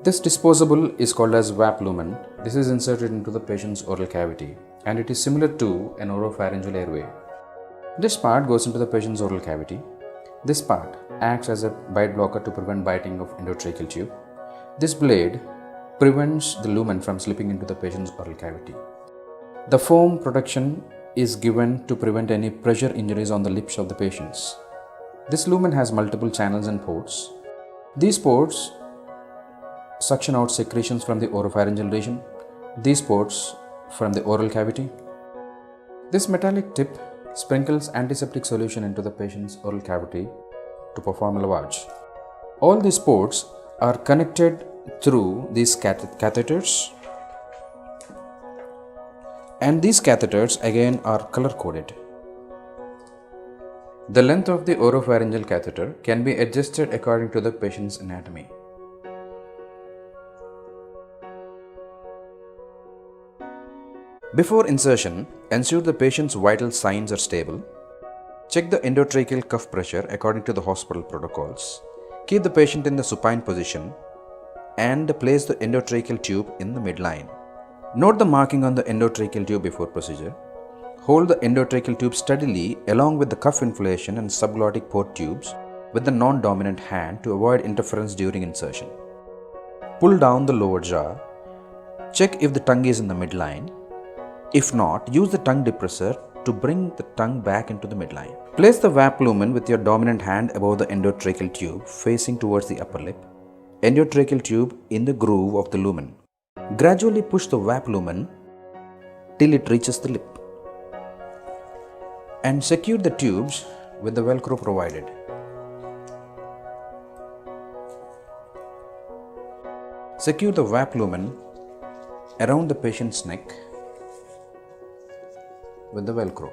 This disposable is called as VAPLumen. This is inserted into the patient's oral cavity and it is similar to an oropharyngeal airway. This part goes into the patient's oral cavity. This part acts as a bite blocker to prevent biting of endotracheal tube. This blade prevents the lumen from slipping into the patient's oral cavity. The foam protection is given to prevent any pressure injuries on the lips of the patients. This lumen has multiple channels and ports. These ports suction out secretions from the oropharyngeal region. These ports from the oral cavity. This metallic tip sprinkles antiseptic solution into the patient's oral cavity to perform a lavage. All these ports are connected through these catheters, and these catheters again are color coded. The length of the oropharyngeal catheter can be adjusted according to the patient's anatomy. Before insertion, ensure the patient's vital signs are stable. Check the endotracheal cuff pressure according to the hospital protocols. Keep the patient in the supine position and place the endotracheal tube in the midline. Note the marking on the endotracheal tube before procedure. Hold the endotracheal tube steadily along with the cuff inflation and subglottic port tubes with the non-dominant hand to avoid interference during insertion. Pull down the lower jaw. Check if the tongue is in the midline. If not, use the tongue depressor to bring the tongue back into the midline. Place the VAPLumen with your dominant hand above the endotracheal tube facing towards the upper lip. Endotracheal tube in the groove of the lumen. Gradually push the VAPLumen till it reaches the lip. And secure the tubes with the Velcro provided. Secure the VAPLumen around the patient's neck with the Velcro.